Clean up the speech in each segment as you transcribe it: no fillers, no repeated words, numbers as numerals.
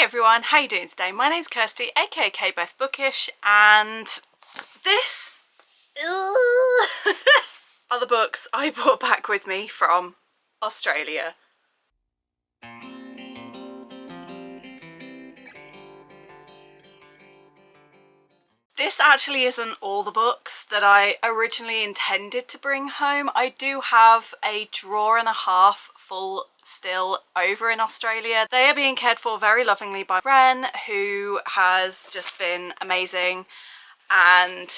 Hey everyone, how you doing today? My name's Kirsty, aka Beth Bookish, and this are the books I brought back with me from Australia. This actually isn't all the books that I originally intended to bring home. I do have a drawer and a half full still over in Australia. They are being cared for very lovingly by Ren, who has just been amazing. And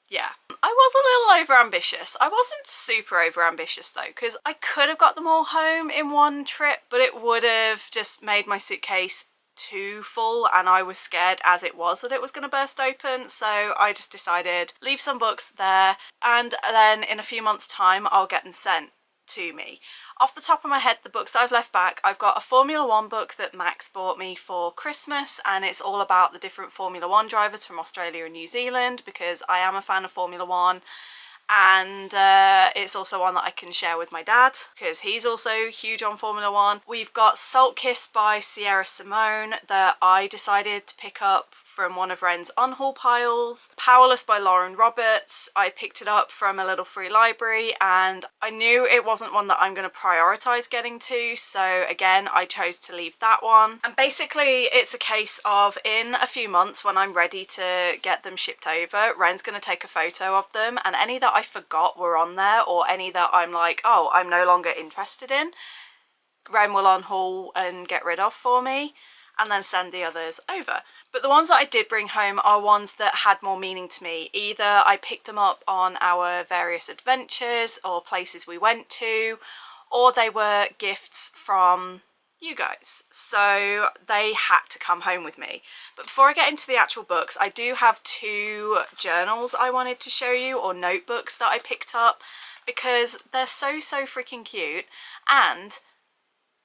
yeah, I was a little over ambitious. I wasn't super over ambitious though, because I could have got them all home in one trip, but it would have just made my suitcase too full, and I was scared as it was that it was going to burst open. So I just decided leave some books there, and then in a few months time I'll get them sent to me. Off the top of my head, the books that I've left back, I've got a Formula One book that Max bought me for Christmas, and it's all about the different Formula One drivers from Australia and New Zealand, because I am a fan of Formula One. And it's also one that I can share with my dad, because he's also huge on Formula One. We've got Salt Kiss by Sierra Simone that I decided to pick up from one of Ren's unhaul piles. Powerless by Lauren Roberts, I picked it up from a little free library, and I knew it wasn't one that I'm going to prioritise getting to, so again I chose to leave that one. And basically it's a case of, in a few months when I'm ready to get them shipped over, Ren's going to take a photo of them, and any that I forgot were on there, or any that I'm like, oh, I'm no longer interested in, Ren will unhaul and get rid of for me, and then send the others over. But the ones that I did bring home are ones that had more meaning to me. Either I picked them up on our various adventures or places we went to, or they were gifts from you guys. So they had to come home with me. But before I get into the actual books, I do have two journals I wanted to show you, or notebooks that I picked up, because they're so freaking cute. And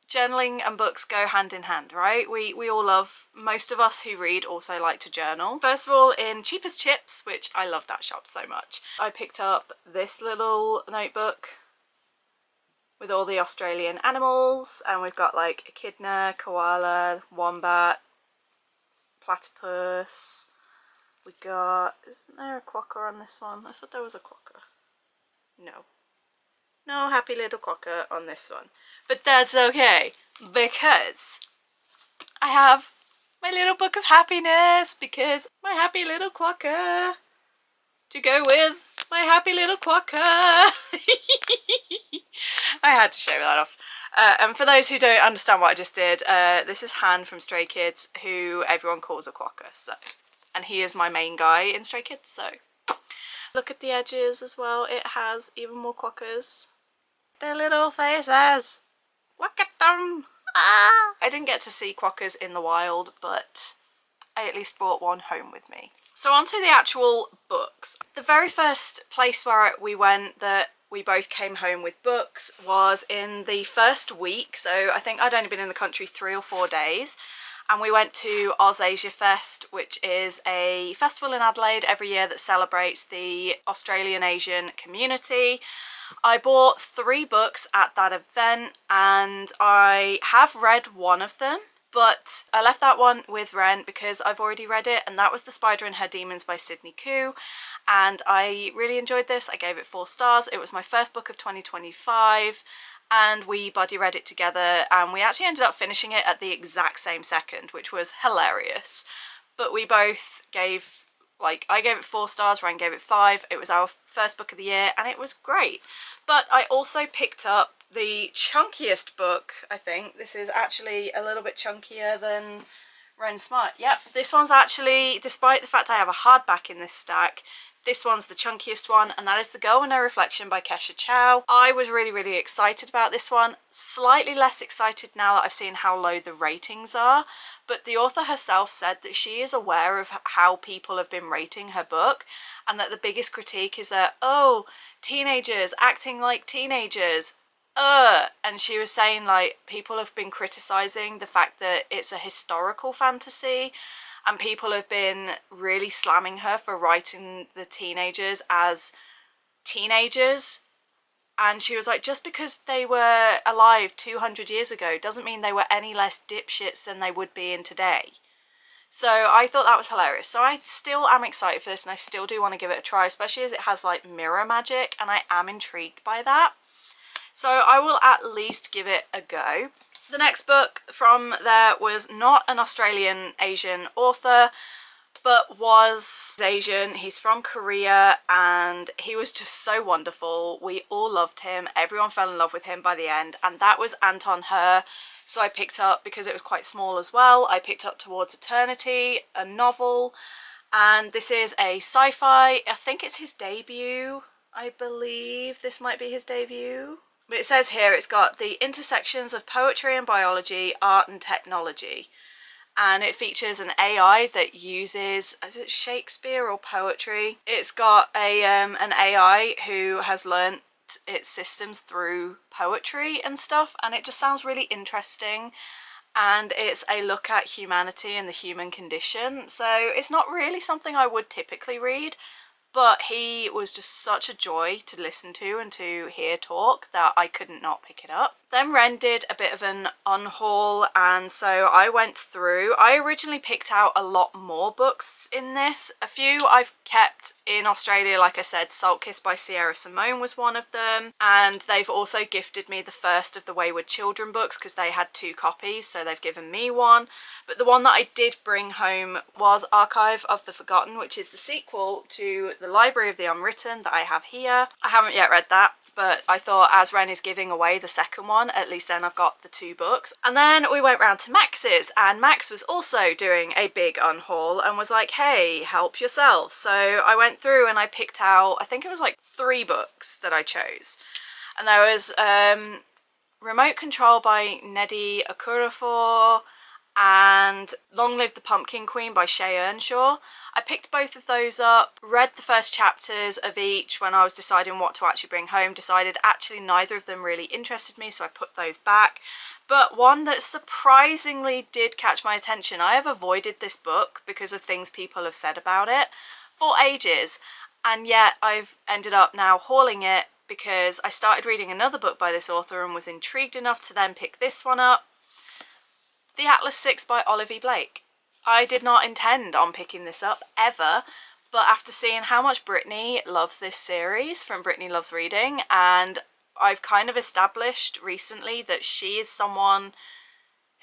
journaling and books go hand in hand, right? We all love, most of us who read also like to journal. First of all, in Cheap as Chips, which I love that shop so much, I picked up this little notebook with all the Australian animals, and we've got like echidna, koala, wombat, platypus. We got, isn't there a quokka on this one? I thought there was a quokka. No happy little quokka on this one. But that's okay, because I have my little book of happiness, because my happy little quokka to go with my happy little quokka. I had to show that off. And for those who don't understand what I just did, this is Han from Stray Kids, who everyone calls a quokka. So, and he is my main guy in Stray Kids. So look at the edges as well. It has even more quokkas. Their little faces. Look at them! Ah! I didn't get to see quokkas in the wild, but I at least brought one home with me. So on to the actual books. The very first place where we went that we both came home with books was in the first week. So I think I'd only been in the country 3 or 4 days. And we went to Ausasia Fest, which is a festival in Adelaide every year that celebrates the Australian Asian community. I bought 3 books at that event, and I have read one of them, but I left that one with Ren because I've already read it, and that was The Spider and Her Demons by Sydney Koo, and I really enjoyed this. I gave it 4 stars. It was my first book of 2025, and we buddy read it together, and we actually ended up finishing it at the exact same second, which was hilarious. But we both gave, like, I gave it 4 stars, Ryan gave it 5. It was our first book of the year, and it was great. But I also picked up the chunkiest book, I think. This is actually a little bit chunkier than Ren Smart. Yep, this one's actually, despite the fact I have a hardback in this stack, this one's the chunkiest one, and that is The Girl with No Reflection by Kesha Chow. I was really excited about this one. Slightly less excited now that I've seen how low the ratings are, but the author herself said that she is aware of how people have been rating her book, and that the biggest critique is that, oh, teenagers acting like teenagers. And she was saying, like, people have been criticising the fact that it's a historical fantasy, and people have been really slamming her for writing the teenagers as teenagers And she was like, just because they were alive 200 years ago doesn't mean they were any less dipshits than they would be in today. So I thought that was hilarious. So I still am excited for this, and I still do want to give it a try, especially as it has like mirror magic, and I am intrigued by that. So I will at least give it a go. The next book from there was not an Australian Asian author, but was Asian. He's from Korea, and he was just so wonderful. We all loved him. Everyone fell in love with him by the end, and that was Anton Her. So I picked up, because it was quite small as well, I picked up Towards Eternity, a novel, and this is a sci-fi. I think it's his debut. I believe this might be his debut. But it says here it's got the intersections of poetry and biology, art and technology. And it features an AI that uses, is it Shakespeare or poetry? It's got an AI who has learnt its systems through poetry and stuff, and it just sounds really interesting. And it's a look at humanity and the human condition. So it's not really something I would typically read, but he was just such a joy to listen to and to hear talk that I couldn't not pick it up. Then Ren did a bit of an unhaul, and so I went through. I originally picked out a lot more books in this. A few I've kept in Australia, like I said. Salt Kiss by Sierra Simone was one of them, and they've also gifted me the first of the Wayward Children books because they had 2 copies, so they've given me one. But the one that I did bring home was Archive of the Forgotten, which is the sequel to The Library of the Unwritten that I have here. I haven't yet read that, but I thought as Ren is giving away the second one, at least then I've got the 2 books. And then we went round to Max's, and Max was also doing a big unhaul and was like, hey, help yourself. So I went through and I picked out, I think it was like 3 books that I chose. And there was Remote Control by Nnedi Okorafor and Long Live the Pumpkin Queen by Shea Earnshaw. I picked both of those up, read the first chapters of each when I was deciding what to actually bring home, decided actually neither of them really interested me, so I put those back. But one that surprisingly did catch my attention. I have avoided this book because of things people have said about it for ages, and yet I've ended up now hauling it because I started reading another book by this author and was intrigued enough to then pick this one up. The Atlas 6 by Olivia Blake. I did not intend on picking this up ever, but after seeing how much Brittany loves this series from Brittany Loves Reading, and I've kind of established recently that she is someone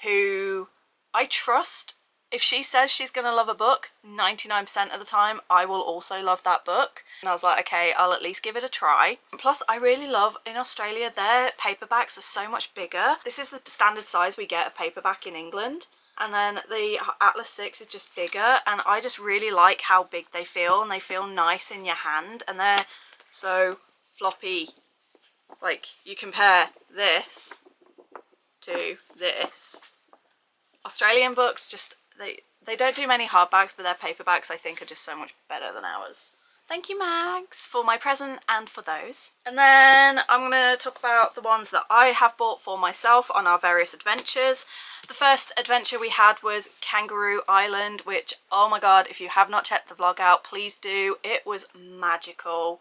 who I trust. If she says she's going to love a book, 99% of the time I will also love that book. And I was like, okay, I'll at least give it a try. Plus, I really love, in Australia, their paperbacks are so much bigger. This is the standard size we get of paperback in England. And then the Atlas 6 is just bigger, and I just really like how big they feel, and they feel nice in your hand, and they're so floppy. Like, you compare this to this. Australian books just, they don't do many hardbacks, but their paperbacks I think are just so much better than ours. Thank you, Mags, for my present and for those. And then I'm going to talk about the ones that I have bought for myself on our various adventures. The first adventure we had was Kangaroo Island, which, oh my god, if you have not checked the vlog out, please do. It was magical.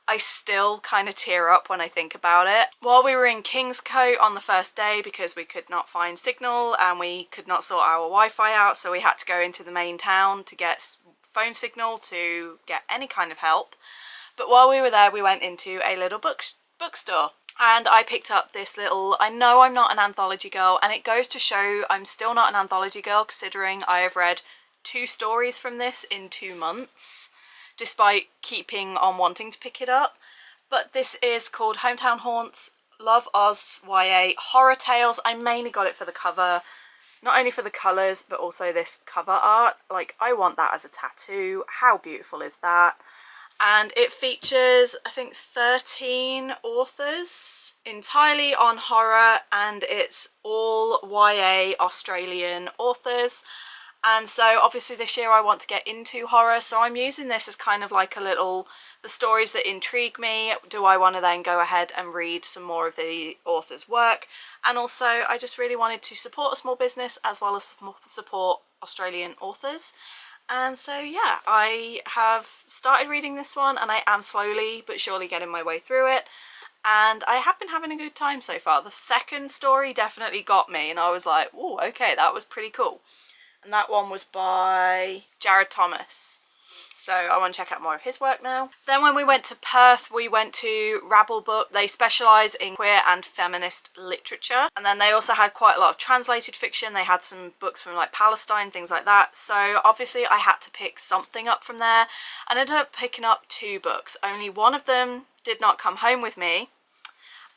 I still kind of tear up when I think about it. While we were in Kingscote on the first day, because we could not find signal and we could not sort our Wi-Fi out, so we had to go into the main town to get phone signal to get any kind of help. But while we were there, we went into a little bookstore. And I picked up this little, I know I'm not an anthology girl, and it goes to show I'm still not an anthology girl considering I have read 2 stories from this in 2 months, despite keeping on wanting to pick it up. But this is called Hometown Haunts, Love Oz YA Horror Tales. I mainly got it for the cover, not only for the colours, but also this cover art. Like, I want that as a tattoo. How beautiful is that? And it features, I think, 13 authors, entirely on horror, and it's all YA Australian authors. And so obviously this year I want to get into horror, so I'm using this as kind of like a little, the stories that intrigue me, do I want to then go ahead and read some more of the author's work? And also I just really wanted to support a small business as well as support Australian authors. And so yeah, I have started reading this one, and I am slowly but surely getting my way through it. and I have been having a good time so far. The second story definitely got me, and I was like, oh, okay, that was pretty cool. And that one was by Jared Thomas. So I want to check out more of his work now. Then when we went to Perth, we went to Rabble Book. They specialise in queer and feminist literature. And then they also had quite a lot of translated fiction. They had some books from like Palestine, things like that. So obviously I had to pick something up from there. And I ended up picking up 2 books. Only one of them did not come home with me.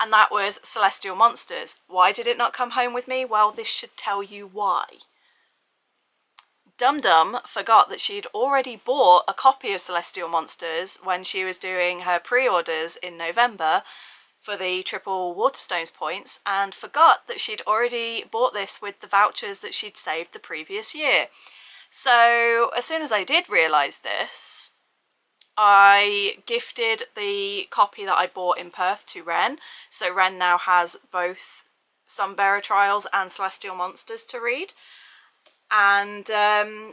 And that was Celestial Monsters. Why did it not come home with me? Well, this should tell you why. Dum Dum forgot that she'd already bought a copy of Celestial Monsters when she was doing her pre-orders in November for the triple Waterstones points, and forgot that she'd already bought this with the vouchers that she'd saved the previous year. So as soon as I did realise this, I gifted the copy that I bought in Perth to Ren. So Ren now has both Sunbearer Trials and Celestial Monsters to read. And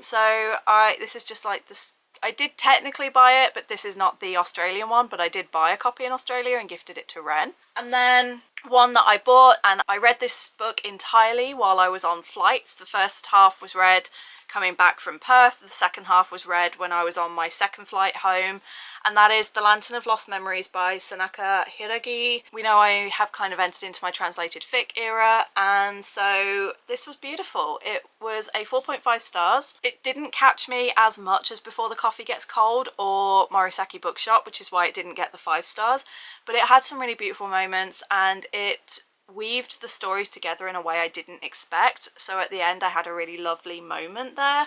so this is just like this. I did technically buy it, but this is not the Australian one, but I did buy a copy in Australia and gifted it to Ren. And then one that I bought, and I read this book entirely while I was on flights. The first half was read coming back from Perth. The second half was read when I was on my second flight home, and that is The Lantern of Lost Memories by Sanaka Hiragi. We know I have kind of entered into my translated fic era, and so this was beautiful. It was a 4.5 stars. It didn't catch me as much as Before the Coffee Gets Cold or Morisaki Bookshop, which is why it didn't get the 5 stars, but it had some really beautiful moments, and it weaved the stories together in a way I didn't expect. So at the end I had a really lovely moment there,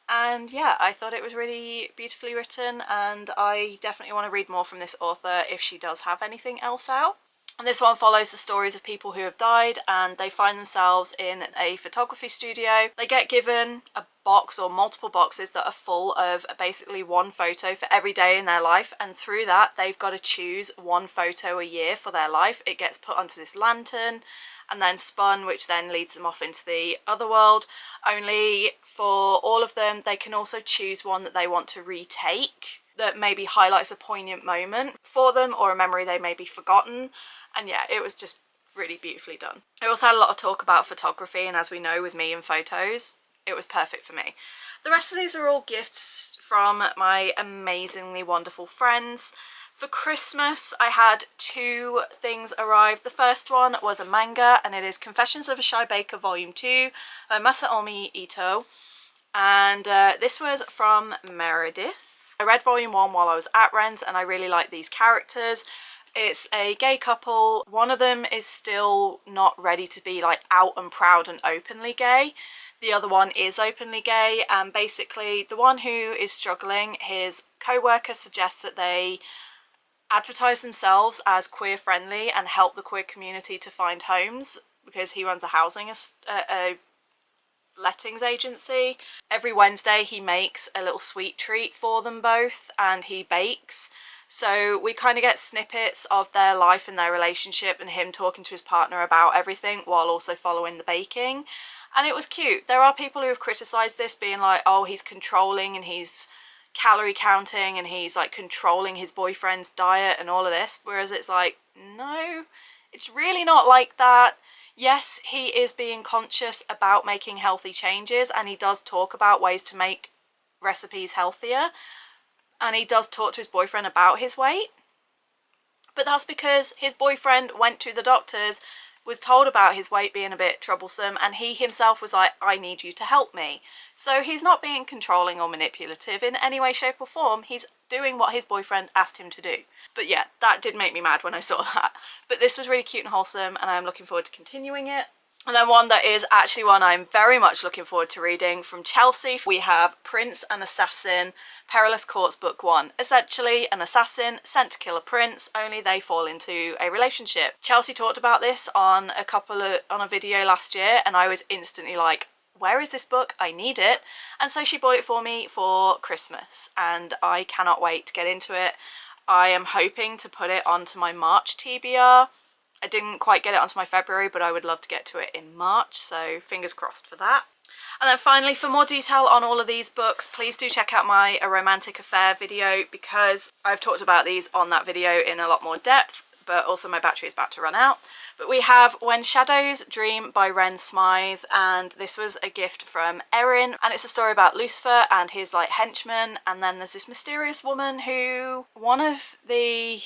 and yeah, I thought it was really beautifully written, and I definitely want to read more from this author if she does have anything else out. And this one follows the stories of people who have died, and they find themselves in a photography studio. They get given a box or multiple boxes that are full of basically one photo for every day in their life, and through that they've got to choose one photo a year for their life. It gets put onto this lantern and then spun, which then leads them off into the other world. Only for all of them, they can also choose one that they want to retake that maybe highlights a poignant moment for them or a memory they may be forgotten. And yeah, it was just really beautifully done. It also had a lot of talk about photography, and as we know with me and photos, it was perfect for me. The rest of these are all gifts from my amazingly wonderful friends. For Christmas, I had 2 things arrive. The first one was a manga, and it is Confessions of a Shy Baker Volume 2 by Masaomi Ito. And this was from Meredith. I read Volume 1 while I was at Ren's, and I really like these characters. It's a gay couple. One of them is still not ready to be like out and proud and openly gay. The other one is openly gay, and basically the one who is struggling, his co-worker suggests that they advertise themselves as queer friendly and help the queer community to find homes, because he runs a lettings agency. Every Wednesday he makes a little sweet treat for them both, and he bakes. So we kind of get snippets of their life and their relationship, and him talking to his partner about everything while also following the baking. And it was cute. There are people who have criticised this, being like, oh, he's controlling and he's calorie counting and he's like controlling his boyfriend's diet and all of this. Whereas it's like, no, it's really not like that. Yes, he is being conscious about making healthy changes, and he does talk about ways to make recipes healthier. And he does talk to his boyfriend about his weight. But that's because his boyfriend went to the doctors, was told about his weight being a bit troublesome, and he himself was like, I need you to help me. So he's not being controlling or manipulative in any way, shape or form. He's doing what his boyfriend asked him to do. But yeah, that did make me mad when I saw that. But this was really cute and wholesome, and I'm looking forward to continuing it. And then one that is actually one I'm very much looking forward to reading, from Chelsea, we have Prince and Assassin, Perilous Courts Book 1. Essentially, an assassin sent to kill a prince, only they fall into a relationship. Chelsea talked about this on a video last year, and I was instantly like, where is this book? I need it. And so she bought it for me for Christmas, and I cannot wait to get into it. I am hoping to put it onto my March TBR. I didn't quite get it onto my February, but I would love to get to it in March, so fingers crossed for that. And then finally, for more detail on all of these books, please do check out my A Romantic Affair video, because I've talked about these on that video in a lot more depth, but also my battery is about to run out. But we have When Shadows Dream by Ren Smythe, and this was a gift from Erin, and it's a story about Lucifer and his like henchmen, and then there's this mysterious woman who, one of the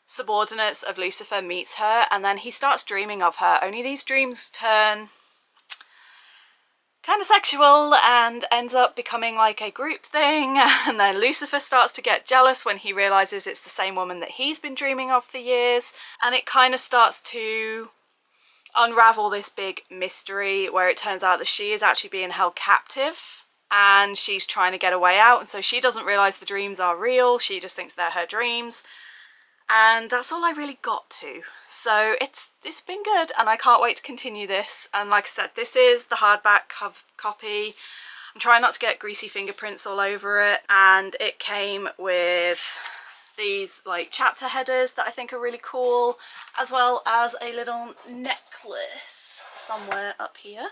subordinates of Lucifer meets her, and then he starts dreaming of her, only these dreams turn kind of sexual and ends up becoming like a group thing, and then Lucifer starts to get jealous when he realizes it's the same woman that he's been dreaming of for years, and it kind of starts to unravel this big mystery where it turns out that she is actually being held captive and she's trying to get a way out, and so she doesn't realize the dreams are real, she just thinks they're her dreams. And that's all I really got to. So it's been good, and I can't wait to continue this. And like I said, this is the hardback copy. I'm trying not to get greasy fingerprints all over it, and it came with these like chapter headers that I think are really cool, as well as a little necklace somewhere up here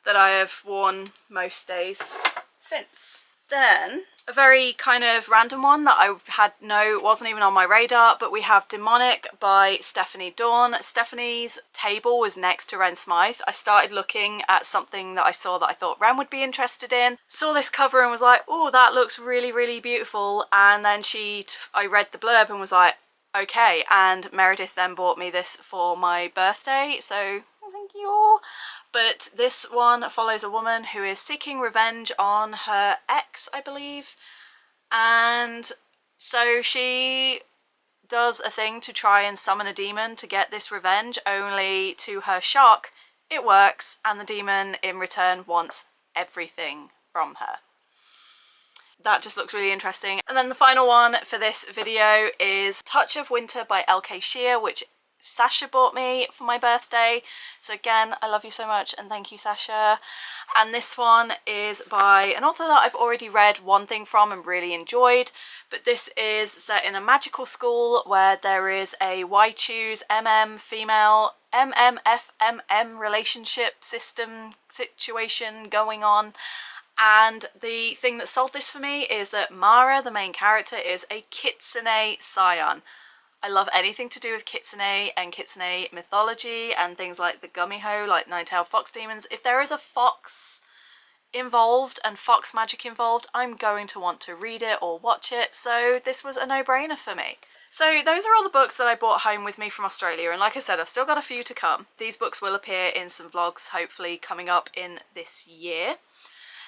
that I have worn most days since. Then a very kind of random one that I wasn't even on my radar, but we have Demonic by Stephanie Dawn. Stephanie's table was next to Ren Smythe. I started looking at something that I saw that I thought Ren would be interested in, saw this cover and was like, oh, that looks really, really beautiful. And then I read the blurb and was like, okay. And Meredith then bought me this for my birthday, so thank you. But this one follows a woman who is seeking revenge on her ex, I believe. And so she does a thing to try and summon a demon to get this revenge, only to her shock, it works, and the demon in return wants everything from her. That just looks really interesting. And then the final one for this video is Touch of Winter by L.K. Shear, which Sasha bought me for my birthday. So again, I love you so much, and thank you, Sasha. And this one is by an author that I've already read one thing from and really enjoyed, but this is set in a magical school where there is a why choose female MMFMM relationship situation going on. And the thing that sold this for me is that Mara, the main character, is a kitsune scion. I love anything to do with kitsune and kitsune mythology and things like the Gumiho, like nine-tailed fox demons. If there is a fox involved and fox magic involved, I'm going to want to read it or watch it, so this was a no-brainer for me. So those are all the books that I brought home with me from Australia, and like I said, I've still got a few to come. These books will appear in some vlogs, hopefully coming up in this year.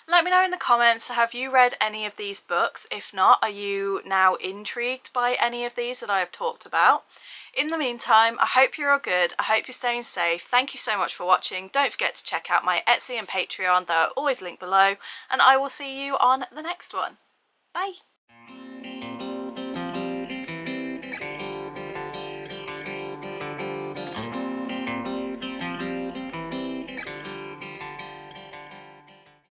Let me know in the comments, have you read any of these books? If not, are you now intrigued by any of these that I have talked about? In the meantime, I hope you're all good. I hope you're staying safe. Thank you so much for watching. Don't forget to check out my Etsy and Patreon, that are always linked below, and I will see you on the next one. Bye!